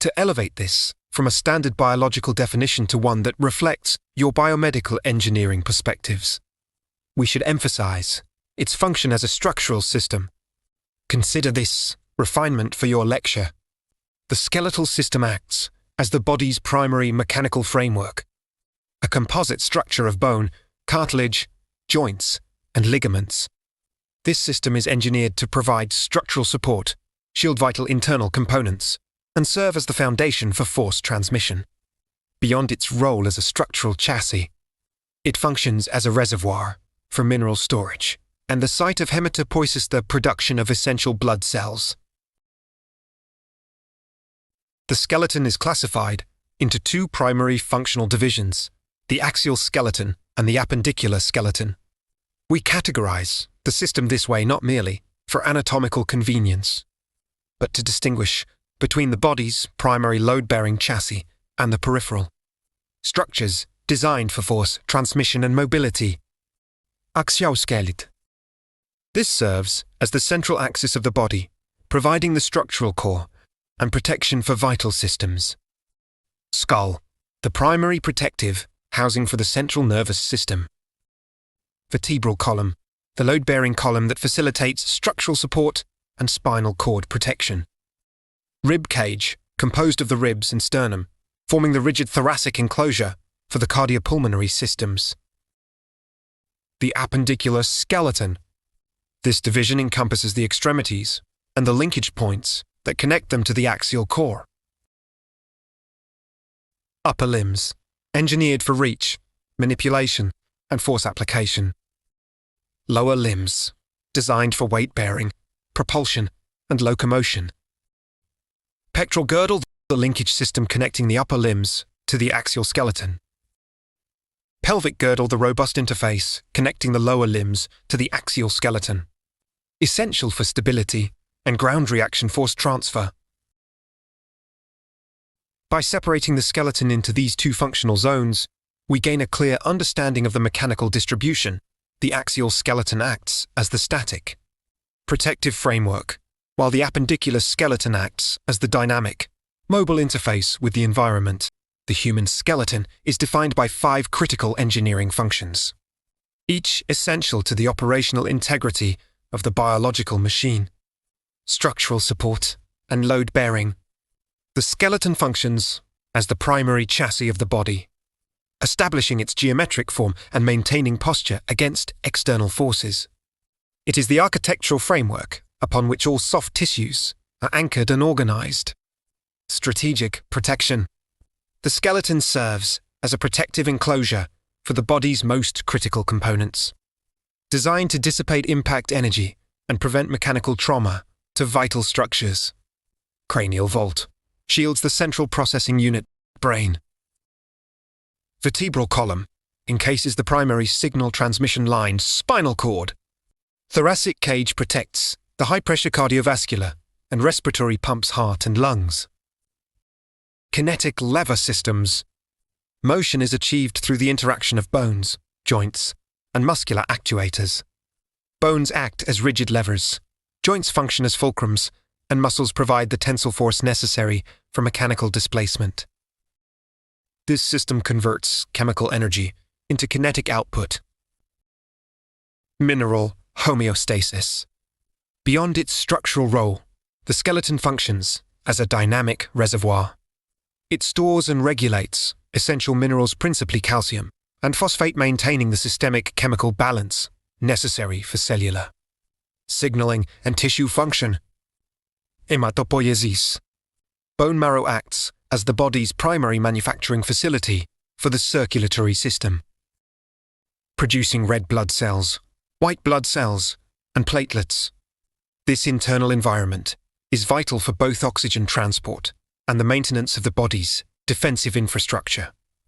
To elevate this from a standard biological definition to one that reflects your biomedical engineering perspectives, we should emphasize its function as a structural system. Consider this refinement for your lecture. The skeletal system acts as the body's primary mechanical framework, a composite structure of bone, cartilage, joints, and ligaments. This system is engineered to provide structural support, shield vital internal components, and serve as the foundation for force transmission. Beyond its role as a structural chassis, it functions as a reservoir for mineral storage and the site of hematopoiesis, the production of essential blood cells. The skeleton is classified into two primary functional divisions, the axial skeleton and the appendicular skeleton. We categorize the system this way not merely for anatomical convenience, but to distinguish between the body's primary load-bearing chassis and the peripheral structures designed for force transmission and mobility. Axioskelet. This serves as the central axis of the body, providing the structural core and protection for vital systems. Skull, the primary protective housing for the central nervous system. Vertebral column, the load-bearing column that facilitates structural support and spinal cord protection. Rib cage, composed of the ribs and sternum, forming the rigid thoracic enclosure for the cardiopulmonary systems. The appendicular skeleton. This division encompasses the extremities and the linkage points that connect them to the axial core. Upper limbs, engineered for reach, manipulation, and force application. Lower limbs, designed for weight-bearing, propulsion, and locomotion. Pectoral girdle, the linkage system connecting the upper limbs to the axial skeleton. Pelvic girdle, the robust interface connecting the lower limbs to the axial skeleton. Essential for stability and ground reaction force transfer. By separating the skeleton into these two functional zones, we gain a clear understanding of the mechanical distribution. The axial skeleton acts as the static, protective framework, while the appendicular skeleton acts as the dynamic, mobile interface with the environment. The human skeleton is defined by 5 critical engineering functions, each essential to the operational integrity of the biological machine. Structural support and load-bearing. The skeleton functions as the primary chassis of the body, establishing its geometric form and maintaining posture against external forces. It is the architectural framework upon which all soft tissues are anchored and organized. Strategic protection. The skeleton serves as a protective enclosure for the body's most critical components, designed to dissipate impact energy and prevent mechanical trauma to vital structures. Cranial vault shields the central processing unit, brain. Vertebral column encases the primary signal transmission line, spinal cord. Thoracic cage protects the high-pressure cardiovascular and respiratory pumps heart and lungs. Kinetic lever systems. Motion is achieved through the interaction of bones, joints, and muscular actuators. Bones act as rigid levers, joints function as fulcrums, and muscles provide the tensile force necessary for mechanical displacement. This system converts chemical energy into kinetic output. Mineral homeostasis. Beyond its structural role, the skeleton functions as a dynamic reservoir. It stores and regulates essential minerals, principally calcium and phosphate, maintaining the systemic chemical balance necessary for cellular signaling and tissue function. Hematopoiesis. Bone marrow acts as the body's primary manufacturing facility for the circulatory system, producing red blood cells, white blood cells, and platelets. This internal environment is vital for both oxygen transport and the maintenance of the body's defensive infrastructure.